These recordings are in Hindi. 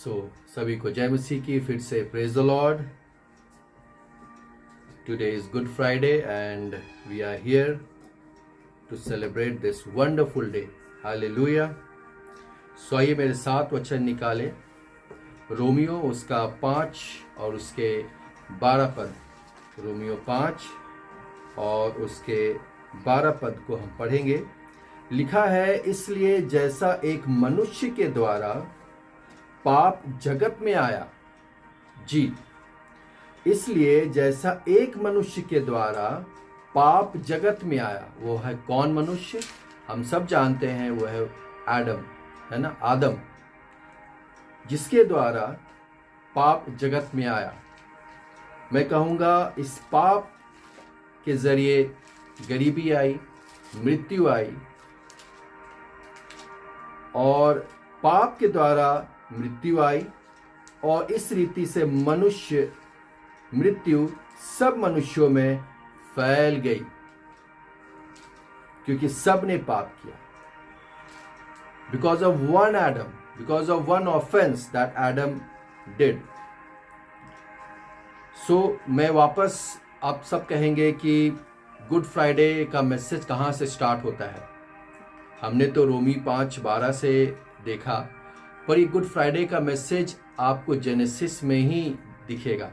सभी को जय मसीह की फिर से praise the Lord. Today is Good Friday and we are here to celebrate this wonderful day. Hallelujah. So आइए मेरे साथ वचन निकाले, रोमियो उसका 5 और उसके 12 पद। रोमियो 5 और उसके 12 पद को हम पढ़ेंगे। लिखा है, इसलिए जैसा एक मनुष्य के द्वारा पाप जगत में आया, जी इसलिए जैसा एक मनुष्य के द्वारा पाप जगत में आया। वो है कौन मनुष्य? हम सब जानते हैं, वो है आदम, है ना, आदम, जिसके द्वारा पाप जगत में आया। मैं कहूँगा इस पाप के जरिए गरीबी आई, मृत्यु आई, और पाप के द्वारा मृत्यु आई, और इस रीति से मनुष्य मृत्यु सब मनुष्यों में फैल गई, क्योंकि सब ने पाप किया। Because of one Adam, because of one offence that Adam did. So मैं वापस आप सब कहेंगे कि गुड फ्राइडे का मैसेज कहाँ से स्टार्ट होता है। हमने तो रोमी 5:12 से देखा, पर ये गुड फ्राइडे का मैसेज आपको जेनेसिस में ही दिखेगा।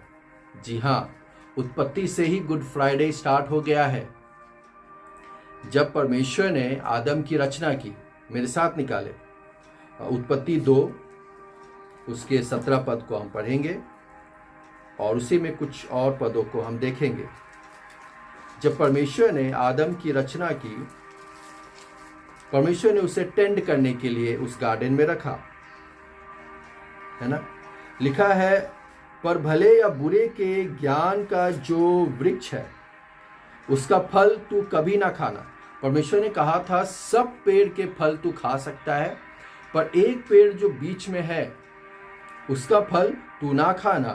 जी हाँ, उत्पत्ति से ही गुड फ्राइडे स्टार्ट हो गया है। जब परमेश्वर ने आदम की रचना की, मेरे साथ निकाले उत्पत्ति 2 उसके 17 पद को हम पढ़ेंगे और उसी में कुछ और पदों को हम देखेंगे। जब परमेश्वर ने आदम की रचना की, परमेश्वर ने उसे टेंड करने के लिए उस गार्डन में रखा, है ना। लिखा है, पर भले या बुरे के ज्ञान का जो वृक्ष है उसका फल तू कभी ना खाना। परमेश्वर ने कहा था सब पेड़ के फल तू खा सकता है, पर एक पेड़ जो बीच में है उसका फल तू ना खाना,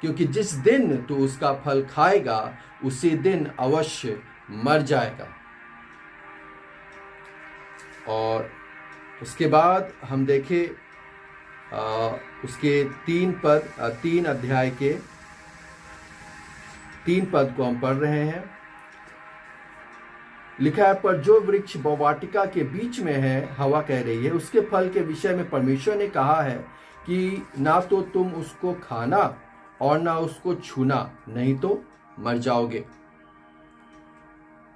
क्योंकि जिस दिन तू उसका फल खाएगा उसी दिन अवश्य मर जाएगा। और उसके बाद हम देखें उसके 3 अध्याय के 3 पद को हम पढ़ रहे हैं। लिखा है, पर जो वृक्ष वाटिका के बीच में है, हवा कह रही है, उसके फल के विषय में परमेश्वर ने कहा है कि ना तो तुम उसको खाना और ना उसको छूना, नहीं तो मर जाओगे।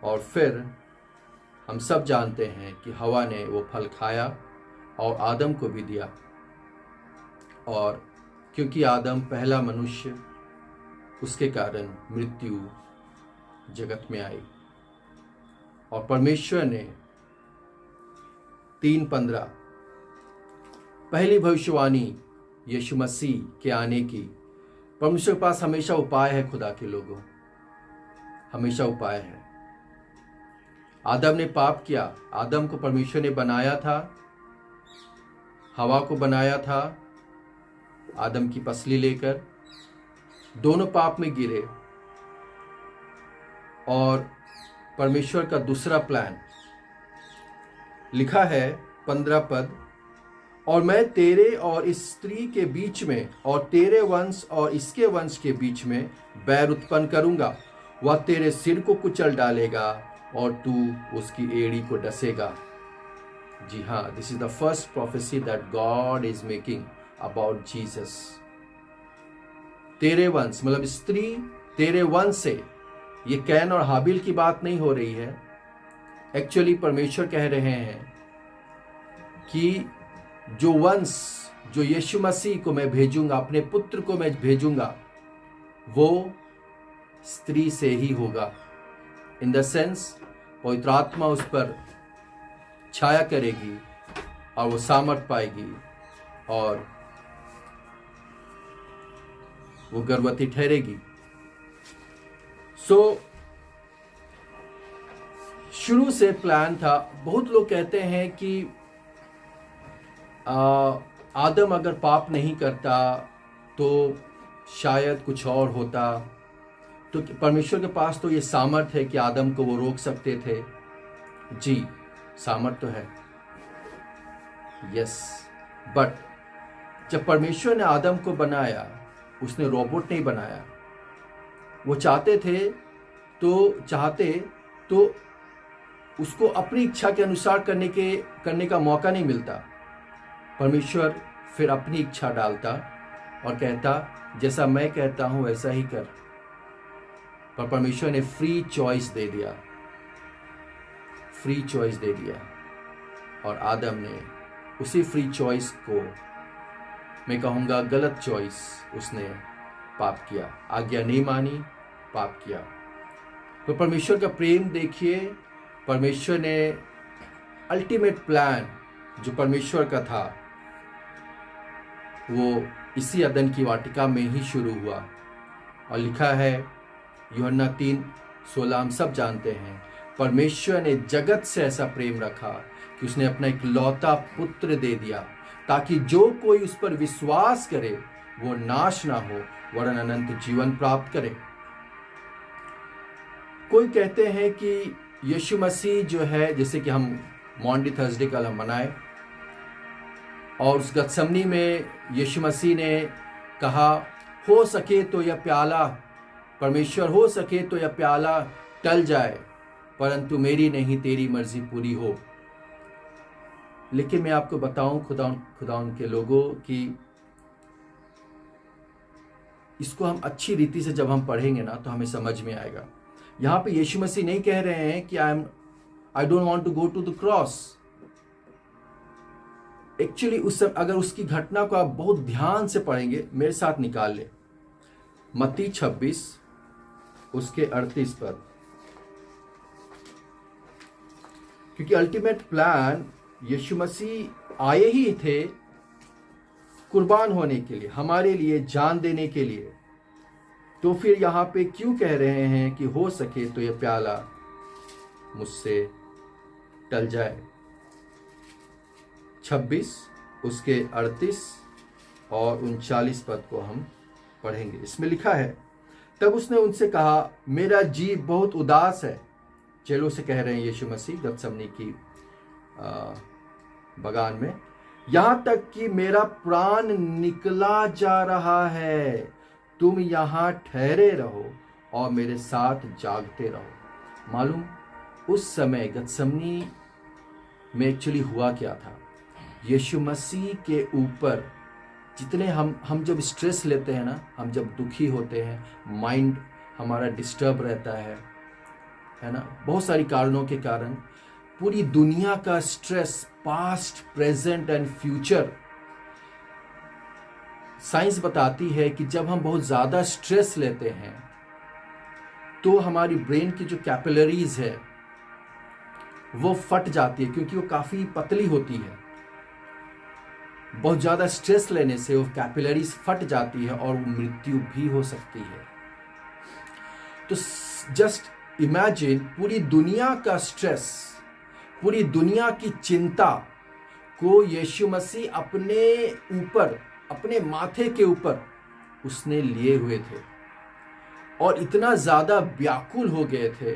और फिर हम सब जानते हैं कि हवा ने वो फल खाया और आदम को भी दिया, और क्योंकि आदम पहला मनुष्य, उसके कारण मृत्यु जगत में आई। और परमेश्वर ने 3:15 पहली भविष्यवाणी यीशु मसीह के आने की। परमेश्वर के पास हमेशा उपाय है, खुदा के लोगों, हमेशा उपाय है। आदम ने पाप किया, आदम को परमेश्वर ने बनाया था, हवा को बनाया था आदम की पसली लेकर। दोनों पाप में गिरे, और परमेश्वर का दूसरा प्लान लिखा है 15 पद, और मैं तेरे और इस स्त्री के बीच में और तेरे वंश और इसके वंश के बीच में बैर उत्पन्न करूंगा। वह तेरे सिर को कुचल डालेगा और तू उसकी एड़ी को डसेगा। जी हाँ, this is the first prophecy that God is making about Jesus. तेरे वंश मतलब स्त्री, तेरे वंश से, ये कैन और हाबिल की बात नहीं हो रही है। एक्चुअली परमेश्वर कह रहे हैं कि जो वंश, जो यीशु मसीह को मैं भेजूंगा, अपने पुत्र को मैं भेजूंगा, वो स्त्री से ही होगा। इन द सेंस पवित्र आत्मा उस पर छाया करेगी और वो सामर्थ पाएगी और वो गर्भवती ठहरेगी। शुरू से प्लान था। बहुत लोग कहते हैं कि आदम अगर पाप नहीं करता तो शायद कुछ और होता। तो परमेश्वर के पास तो ये सामर्थ है कि आदम को वो रोक सकते थे। जी, सामर्थ तो है, यस, बट जब परमेश्वर ने आदम को बनाया, उसने रोबोट नहीं बनाया। वो चाहते तो उसको अपनी इच्छा के अनुसार करने का मौका नहीं मिलता। परमेश्वर फिर अपनी इच्छा डालता और कहता, जैसा मैं कहता हूं वैसा ही कर। पर परमेश्वर ने फ्री चॉइस दे दिया और आदम ने उसी फ्री चॉइस को, मैं कहूंगा गलत चॉइस, उसने पाप किया, आज्ञा नहीं मानी, पाप किया। तो परमेश्वर का प्रेम देखिए। परमेश्वर ने अल्टीमेट प्लान जो परमेश्वर का था वो इसी अदन की वाटिका में ही शुरू हुआ। और लिखा है यूहन्ना 3:16, हम सब जानते हैं, परमेश्वर ने जगत से ऐसा प्रेम रखा कि उसने अपना इकलौता पुत्र दे दिया, ताकि जो कोई उस पर विश्वास करे वो नाश ना हो वरन अनंत जीवन प्राप्त करे। कोई कहते हैं कि यीशु मसीह जो है, जैसे कि हम मॉन्डी थर्सडे कल हम मनाए, और उस गतसमनी में यीशु मसीह ने कहा, हो सके तो यह प्याला, परमेश्वर हो सके तो यह प्याला टल जाए, परंतु मेरी नहीं तेरी मर्जी पूरी हो। लेकिन मैं आपको बताऊं खुदा के लोगों कि इसको हम अच्छी रीति से जब हम पढ़ेंगे ना तो हमें समझ में आएगा। यहां पे यीशु मसीह नहीं कह रहे हैं कि I don't want to go to the cross. Actually अगर उसकी घटना को आप बहुत ध्यान से पढ़ेंगे, मेरे साथ निकाल ले मत्ती 26 उसके 38 पर, क्योंकि अल्टीमेट प्लान यीशु मसीह आए ही थे कुर्बान होने के लिए, हमारे लिए जान देने के लिए। तो फिर यहां पे क्यों कह रहे हैं कि हो सके तो यह प्याला मुझसे टल जाए। 26 उसके 38 और 39 पद को हम पढ़ेंगे। इसमें लिखा है, तब उसने उनसे कहा, मेरा जी बहुत उदास है। चेलों से कह रहे हैं यीशु मसीह गतसमनी की बगान में, यहां तक कि मेरा प्राण निकला जा रहा है। तुम यहां ठहरे रहो और मेरे साथ जागते रहो। मालूम उस समय गतसमनी में एक्चुअली हुआ क्या था? यीशु मसीह के ऊपर जितने हम जब स्ट्रेस लेते हैं ना, हम जब दुखी होते हैं, माइंड हमारा डिस्टर्ब रहता है ना, बहुत सारी कारणों के कारण पूरी दुनिया का stress, past, present and future, science बताती है कि जब हम बहुत ज़्यादा स्ट्रेस लेते हैं तो हमारी ब्रेन की जो कैपिलरीज है वो फट जाती है, क्योंकि वो काफ़ी पतली होती है। बहुत ज़्यादा स्ट्रेस लेने से वो कैपिलरीज फट जाती है और वो मृत्यु भी हो सकती है। तो जस्ट इमेजिन, पूरी दुनिया का स्ट्रेस, पूरी दुनिया की चिंता को यीशु मसीह अपने ऊपर, अपने माथे के ऊपर उसने लिए हुए थे और इतना ज़्यादा व्याकुल हो गए थे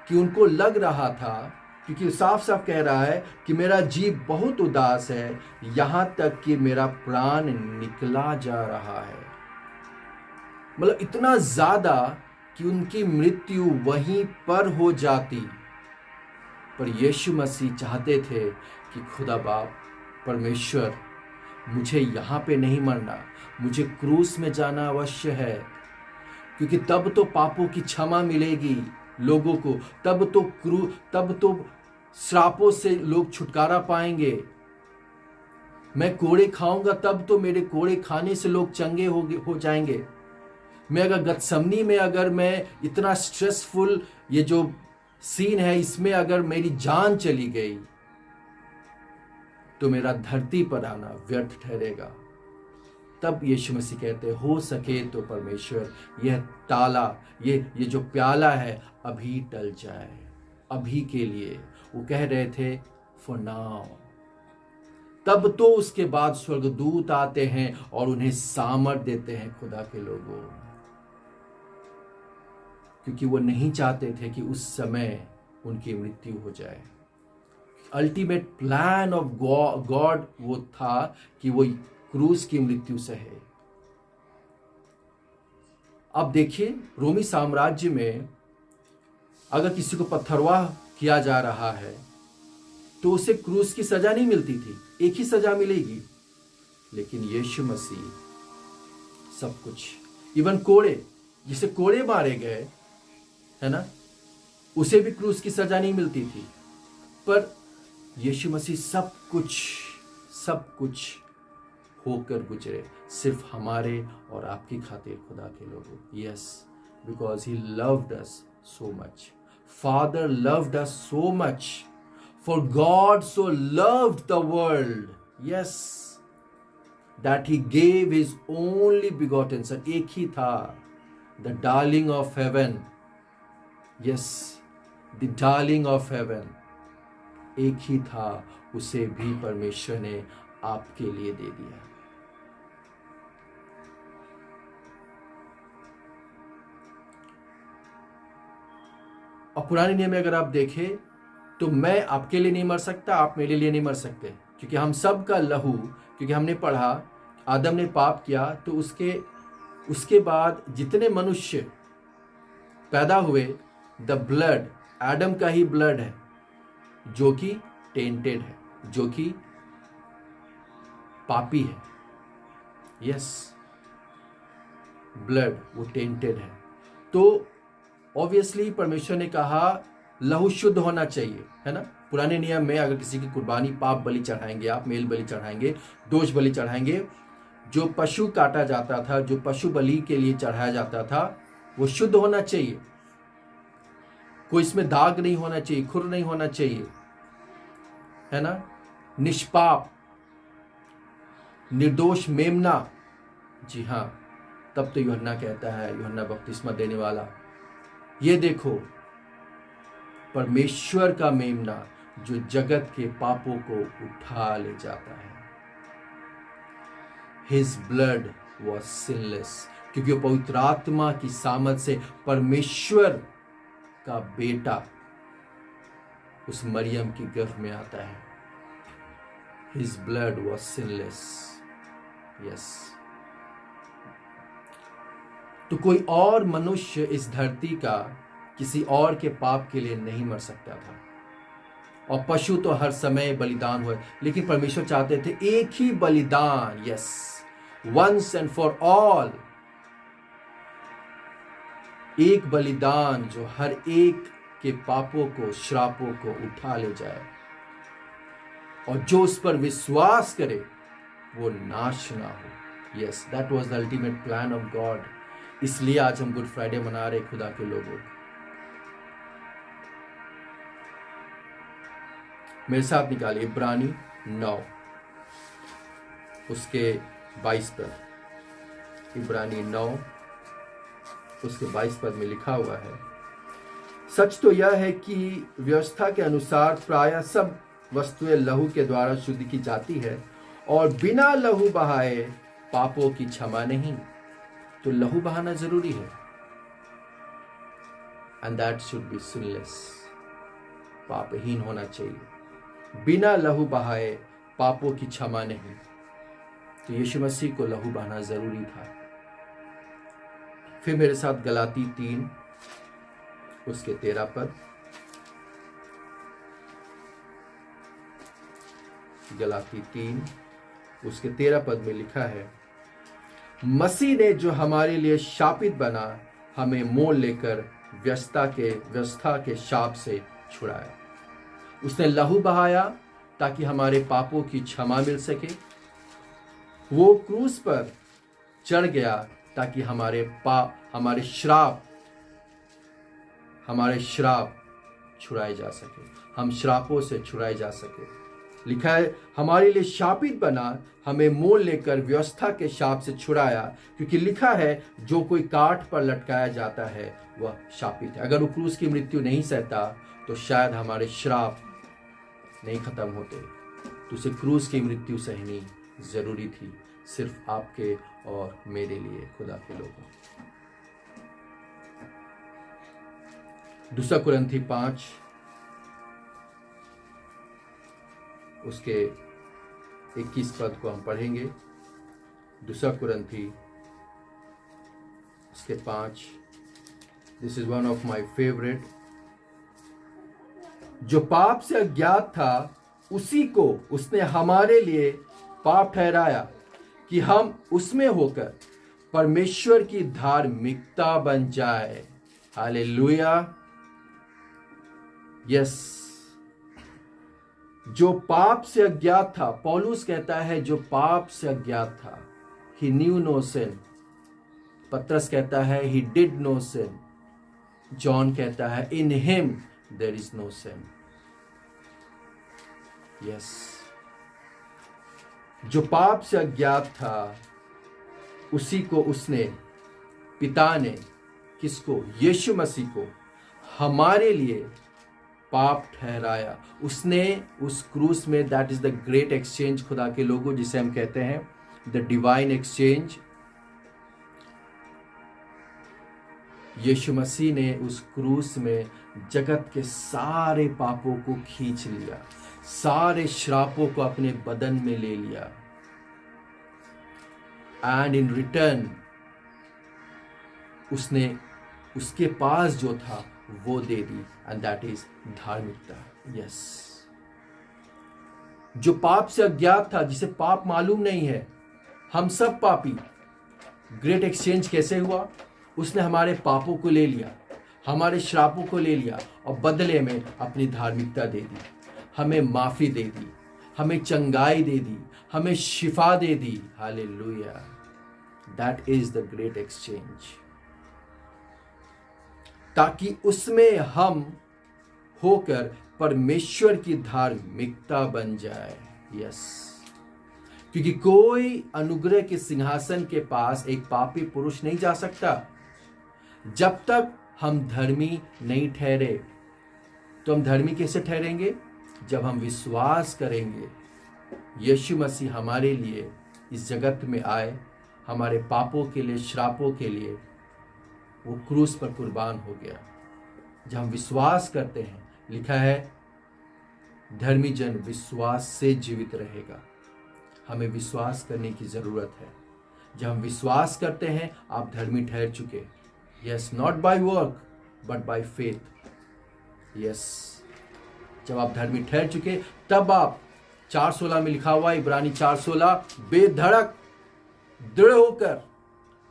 कि उनको लग रहा था, क्योंकि साफ साफ कह रहा है कि मेरा जी बहुत उदास है, यहाँ तक कि मेरा प्राण निकला जा रहा है। मतलब इतना ज़्यादा कि उनकी मृत्यु वहीं पर हो जाती। पर यीशु मसीह चाहते थे कि खुदा बाप परमेश्वर, मुझे यहाँ पे नहीं मरना, मुझे क्रूस में जाना अवश्य है, क्योंकि तब तो पापों की क्षमा मिलेगी लोगों को, तब तो श्रापों से लोग छुटकारा पाएंगे। मैं कोड़े खाऊंगा तब तो मेरे कोड़े खाने से लोग चंगे हो जाएंगे। मैं अगर गतसमनी में, अगर मैं इतना स्ट्रेसफुल, ये जो सीन है इसमें अगर मेरी जान चली गई तो मेरा धरती पर आना व्यर्थ ठहरेगा। तब यीशु मसीह कहते, हो सके तो परमेश्वर यह ताला, ये जो प्याला है अभी टल जाए, अभी के लिए। वो कह रहे थे फॉर नाउ। तब तो उसके बाद स्वर्गदूत आते हैं और उन्हें सामर्थ देते हैं खुदा के लोगों, क्योंकि वो नहीं चाहते थे कि उस समय उनकी मृत्यु हो अल्टीमेट प्लान ऑफ गॉड वो था कि वो क्रूस की मृत्यु सहे। अब देखिए, रोमी साम्राज्य में अगर किसी को पत्थरवाह किया जा रहा है तो उसे क्रूस की सजा नहीं मिलती थी, एक ही सजा मिलेगी। लेकिन यीशु मसीह सब कुछ, इवन कोड़े, जिसे कोड़े मारे गए है ना, उसे भी क्रूस की सजा नहीं मिलती थी, पर यीशु मसीह सब कुछ होकर गुजरे, सिर्फ हमारे और आपकी खातिर, खुदा के लोगों। Yes, because he loved us so much. Father loved us so much, for God so loved the world, yes, that he gave his only begotten son. एक ही था, the darling of heaven, yes, the darling of heaven, एक ही था, उसे भी परमेश्वर ने आपके लिए दे दिया। और पुराने नियम में अगर आप देखें तो मैं आपके लिए नहीं मर सकता, आप मेरे लिए नहीं मर सकते, क्योंकि हम सब का लहू, क्योंकि हमने पढ़ा आदम ने पाप किया तो उसके बाद जितने मनुष्य पैदा हुए, द ब्लड, आदम का ही ब्लड है जो कि टेंटेड है, जो कि पापी है। यस, ब्लड वो टेंटेड है। तो ऑब्वियसली परमेश्वर ने कहा लहू शुद्ध होना चाहिए, है ना। पुराने नियम में अगर किसी की कुर्बानी, पाप बलि चढ़ाएंगे आप, मेल बलि चढ़ाएंगे, दोष बलि चढ़ाएंगे, जो पशु काटा जाता था, जो पशु बलि के लिए चढ़ाया जाता था, वो शुद्ध होना चाहिए, कोई इसमें दाग नहीं होना चाहिए, खुर नहीं होना चाहिए, है ना, निष्पाप, निर्दोष मेमना। जी हाँ, तब तो यूहन्ना कहता है, यूहन्ना बपतिस्मा देने वाला, ये देखो परमेश्वर का मेमना जो जगत के पापों को उठा ले जाता है। His blood was sinless, क्योंकि वो पवित्र आत्मा की सामर्थ से परमेश्वर का बेटा उस मरियम की गर्भ में आता है। His blood was sinless. Yes. तो कोई और मनुष्य इस धरती का किसी और के पाप के लिए नहीं मर सकता था। और पशु तो हर समय बलिदान हुए, लेकिन परमेश्वर चाहते थे एक ही बलिदान, yes, once and for all, एक बलिदान जो हर एक के पापों को, श्रापों को उठा ले जाए, और जो उस पर विश्वास करे वो नाश ना हो। Yes, that was the ultimate plan of God. इसलिए आज हम गुड फ्राइडे मना रहे खुदा के लोगों। मेरे साथ निकालिए इब्रानी 9 उसके 22 पद। इब्रानी 9 उसके 22 पद में लिखा हुआ है, सच तो यह है कि व्यवस्था के अनुसार प्रायः सब वस्तुएं लहू के द्वारा शुद्ध की जाती है, और बिना लहू बहाए पापों की क्षमा नहीं। तो लहू बहाना जरूरी है, and that should be sinless, पापहीन होना चाहिए। बिना लहू बहाए पापों की क्षमा नहीं। तो यीशु मसीह को लहू बहाना जरूरी था। फिर मेरे साथ गलाती 3 उसके 13 पद। गलाती 3 उसके 13 पद में लिखा है, मसीह ने जो हमारे लिए शापित बना, हमें मोल लेकर व्यवस्था के शाप से छुड़ाया। उसने लहू बहाया ताकि हमारे पापों की क्षमा मिल सके। वो क्रूस पर चढ़ गया ताकि हमारे श्राप छुड़ाए जा सके, हम श्रापों से छुड़ाए जा सके। लिखा है हमारे लिए शापित बना, हमें मोल लेकर व्यवस्था के शाप से छुड़ाया, क्योंकि लिखा है जो कोई काठ पर लटकाया जाता है वह शापित है। अगर वो क्रूस की मृत्यु नहीं सहता तो शायद हमारे श्राप नहीं खत्म होते। तो उसे क्रूस की मृत्यु सहनी जरूरी थी, सिर्फ आपके और मेरे लिए, खुदा के लोगों। 2 कुरिन्थी 5 उसके 21 पद को हम पढ़ेंगे। दूसरा कुरिन्थी इसके 5। This is one of my favourite. जो पाप से अज्ञात था उसी को उसने हमारे लिए पाप ठहराया कि हम उसमें होकर परमेश्वर की धार्मिकता बन जाए। हालेलुया। यस, जो पाप से अज्ञात था, पौलुस कहता है जो पाप से अज्ञात था, he knew no sin। पत्रस कहता है he did no sin। John कहता है in him there is no sin। Yes, जो पाप से अज्ञात था उसी को उसने, पिता ने, किसको? यीशु मसीह को हमारे लिए पाप ठहराया। उसने उस क्रूस में, that is the great exchange, खुदा के लोगों, जिसे हम कहते हैं द डिवाइन एक्सचेंज। यीशु मसीह ने उस क्रूस में जगत के सारे पापों को खींच लिया, सारे श्रापों को अपने बदन में ले लिया, एंड इन रिटर्न उसने उसके पास जो था वो दे दी, एंड दैट इज धार्मिकता। यस, जो पाप से अज्ञात था, जिसे पाप मालूम नहीं है, हम सब पापी। ग्रेट एक्सचेंज कैसे हुआ? उसने हमारे पापों को ले लिया, हमारे श्रापों को ले लिया और बदले में अपनी धार्मिकता दे दी, हमें माफी दे दी, हमें चंगाई दे दी, हमें शिफा दे दी। Hallelujah. That is the great exchange. ताकि उसमें हम होकर परमेश्वर की धार्मिकता बन जाए। यस, क्योंकि कोई अनुग्रह के सिंहासन के पास एक पापी पुरुष नहीं जा सकता जब तक हम धर्मी नहीं ठहरे। तो हम धर्मी कैसे ठहरेंगे? जब हम विश्वास करेंगे यीशु मसीह हमारे लिए इस जगत में आए, हमारे पापों के लिए, श्रापों के लिए वो क्रूस पर कुर्बान हो गया। जब हम विश्वास करते हैं, लिखा है धर्मी जन विश्वास से जीवित रहेगा। हमें विश्वास करने की जरूरत है। जब हम विश्वास करते हैं, आप धर्मी ठहर चुके। Yes, not by work but by faith. Yes, जब आप धर्मी ठहर चुके तब आप 4:16 में लिखा हुआ, इब्रानी 4:16, बेधड़क दृढ़ होकर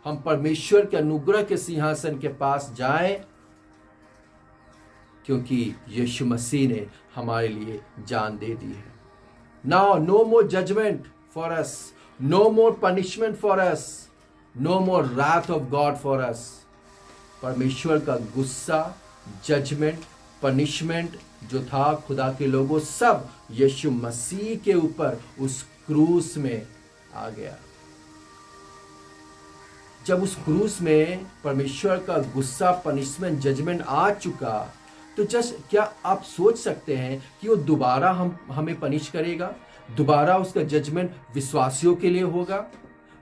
हम परमेश्वर के अनुग्रह के सिंहासन के पास जाएं, क्योंकि यीशु मसीह ने हमारे लिए जान दे दी है। Now no more judgement for us, no more punishment for us, no more wrath of God for us. परमेश्वर का गुस्सा, जजमेंट, पनिशमेंट जो था खुदा के लोगों, सब यीशु मसीह के ऊपर उस क्रूस में आ गया। जब उस क्रूस में परमेश्वर का गुस्सा, पनिशमेंट, जजमेंट आ चुका, तो जस्ट क्या आप सोच सकते हैं कि वो दोबारा हमें पनिश करेगा? दोबारा उसका जजमेंट विश्वासियों के लिए होगा?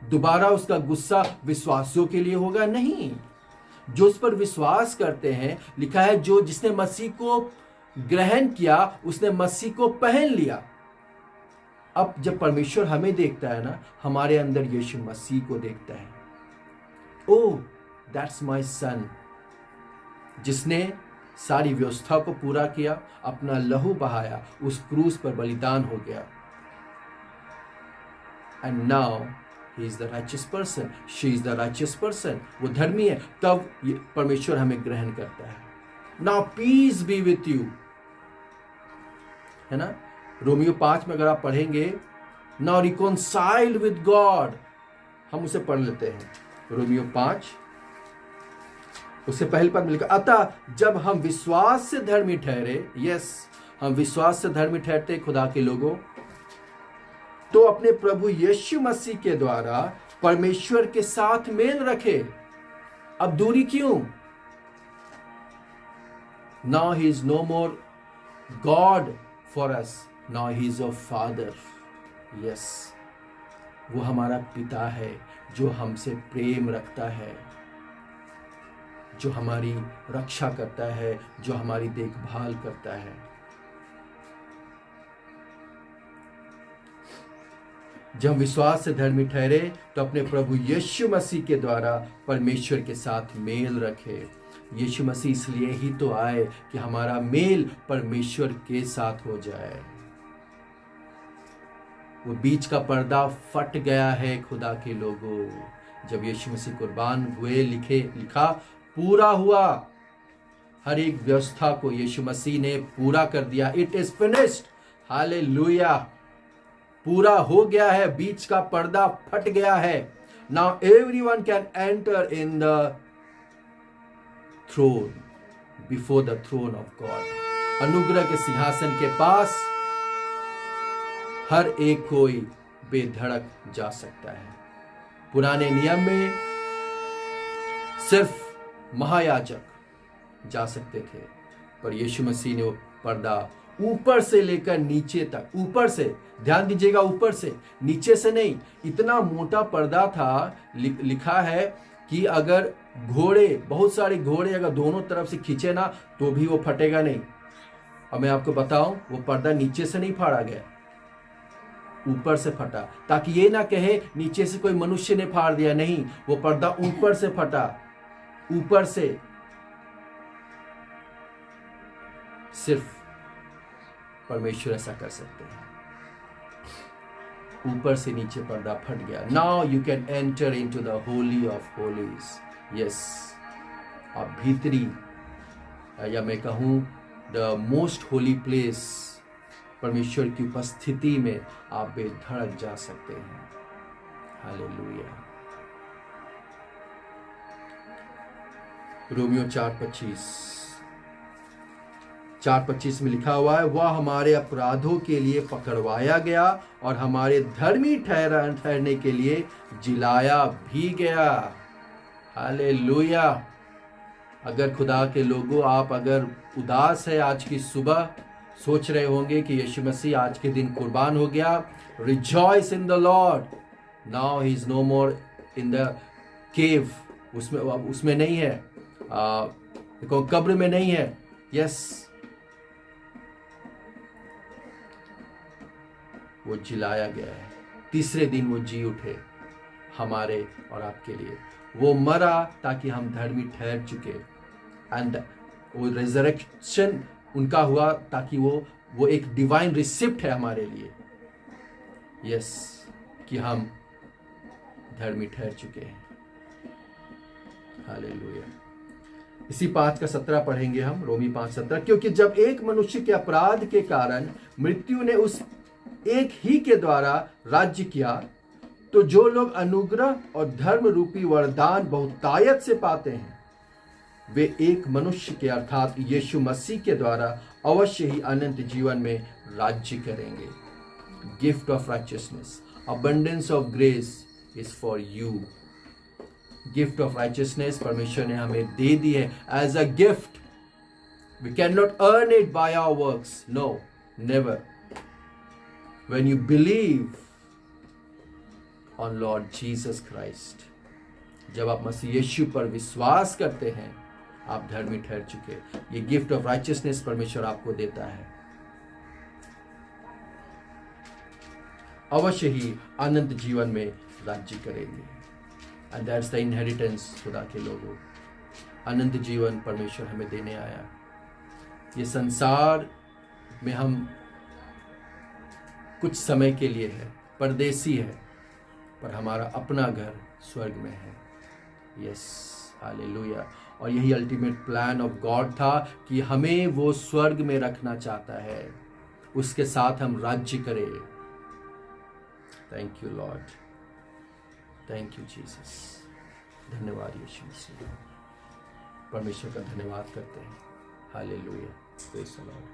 दोबारा उसका गुस्सा विश्वासियों के लिए होगा? नहीं। जो उस पर विश्वास करते हैं, लिखा है जो जिसने मसीह को ग्रहण किया उसने मसीह को पहन लिया। अब जब परमेश्वर हमें देखता है ना, हमारे अंदर यीशु मसीह को देखता है। ओह, दैट्स माय सन, जिसने सारी व्यवस्था को पूरा किया, अपना लहू बहाया, उस क्रूस पर बलिदान हो गया। And now he is the righteous person, she is the righteous person. वो धर्मी है, तब परमेश्वर हमें ग्रहण करता है। Now peace be with you, है ना? रोमियो 5 में अगर आप पढ़ेंगे, नाउ रिकॉन्साइल्ड विद गॉड, हम उसे पढ़ लेते हैं। रोमियो 5 उससे पहले पद में लिखा, अतः जब हम विश्वास से धर्मी ठहरे, यस, हम विश्वास से धर्मी ठहरते खुदा के लोगों, तो अपने प्रभु यीशु मसीह के द्वारा परमेश्वर के साथ मेल रखे। अब दूरी क्यों? Now he is no more God for us, now he is a father. Yes, वो हमारा पिता है जो हमसे प्रेम रखता है, जो हमारी रक्षा करता है, जो हमारी देखभाल करता है। जब हम विश्वास से धर्मी ठहरे तो अपने प्रभु यीशु मसीह के द्वारा परमेश्वर के साथ मेल रखे। यीशु मसीह इसलिए ही तो आए कि हमारा मेल परमेश्वर के साथ हो जाए। वो बीच का पर्दा फट गया है खुदा के लोगों। जब यीशु मसीह कुर्बान हुए, लिखा पूरा हुआ। हर एक व्यवस्था को यीशु मसीह ने पूरा कर दिया। It is finished. हालेलुया। पूरा हो गया है, बीच का पर्दा फट गया है। Now everyone can enter in the throne, before the throne of God. अनुग्रह के सिंहासन के पास हर एक कोई बेधड़क जा सकता है। पुराने नियम में सिर्फ महायाजक जा सकते थे, पर यीशु मसीह ने वो पर्दा ऊपर से लेकर नीचे तक, ऊपर से, ध्यान दीजिएगा, ऊपर से, नीचे से नहीं, इतना मोटा पर्दा था। लिखा है कि अगर घोड़े, बहुत सारे घोड़े अगर दोनों तरफ से खींचे ना तो भी वो फटेगा नहीं। और मैं आपको बताऊं, वो पर्दा नीचे से नहीं फाड़ा गया, ऊपर से फटा, ताकि ये ना कहे नीचे से कोई मनुष्य ने फाड़ दिया। नहीं, वो पर्दा ऊपर से फटा, ऊपर से। सिर्फ परमेश्वर ऐसा कर सकते हैं। ऊपर से नीचे पर्दा फट गया। Now you can enter into the Holi of Holis. Yes, आप भीतरी, या मैं कहूं द मोस्ट होली प्लेस, परमेश्वर की उपस्थिति में आप बेधड़क जा सकते हैं। हालेलुया। रोमियो 4:25 में लिखा हुआ है, वह हमारे अपराधों के लिए पकड़वाया गया और हमारे धर्मी ठहरने के लिए जिलाया भी गया। हालेलुया। अगर खुदा के लोगों, आप अगर उदास है आज की सुबह, सोच रहे होंगे कि यीशु मसीह आज के दिन कुर्बान हो गया, rejoice in the Lord. Now he is no more in the cave. उसमें नहीं है, देखो कब्र में नहीं है। यस, वो जिलाया गया है। तीसरे दिन वो जी उठे हमारे और आपके लिए। वो मरा ताकि हम धर्मी ठहर चुके, एंड वो रिजरेक्शन उनका हुआ ताकि वो एक डिवाइन रिसिप्ट है हमारे लिए। यस, कि हम धर्मी ठहर चुके हैं। हालेलुया। इसी 5:17 पढ़ेंगे हम, रोमी 5:17। क्योंकि जब एक मनुष्य के अपराध के कारण मृत्यु ने उस एक ही के द्वारा राज्य किया, तो जो लोग अनुग्रह और धर्म रूपी वरदान बहुतायत से पाते हैं, वे एक मनुष्य के अर्थात यीशु मसीह के द्वारा अवश्य ही अनंत जीवन में राज्य करेंगे। Gift of righteousness, abundance of grace is for you. Gift of righteousness परमेश्वर ने हमें दे दी है as a gift. We can not earn it by our works, no, never. When you believe on Lord Jesus Christ, जब आप मसीह यीशु पर विश्वास करते हैं, आप धर्मी ठहर चुके। ये गिफ्ट ऑफ राइचियसनेस परमेश्वर आपको देता है। अवश्य ही अनंत जीवन में राज्य करेंगे। एंड दैट्स द इनहेरिटेंस खुदा के लोगों। अनंत जीवन परमेश्वर हमें देने आया। ये संसार में हम कुछ समय के लिए है, परदेसी है, पर हमारा अपना घर स्वर्ग में है। Yes, hallelujah. और यही अल्टीमेट प्लान ऑफ गॉड था कि हमें वो स्वर्ग में रखना चाहता है, उसके साथ हम राज्य करें। Thank you Lord, thank you Jesus. धन्यवाद यीशु मसीह। परमेश्वर का धन्यवाद करते हैं। Hallelujah, praise the Lord.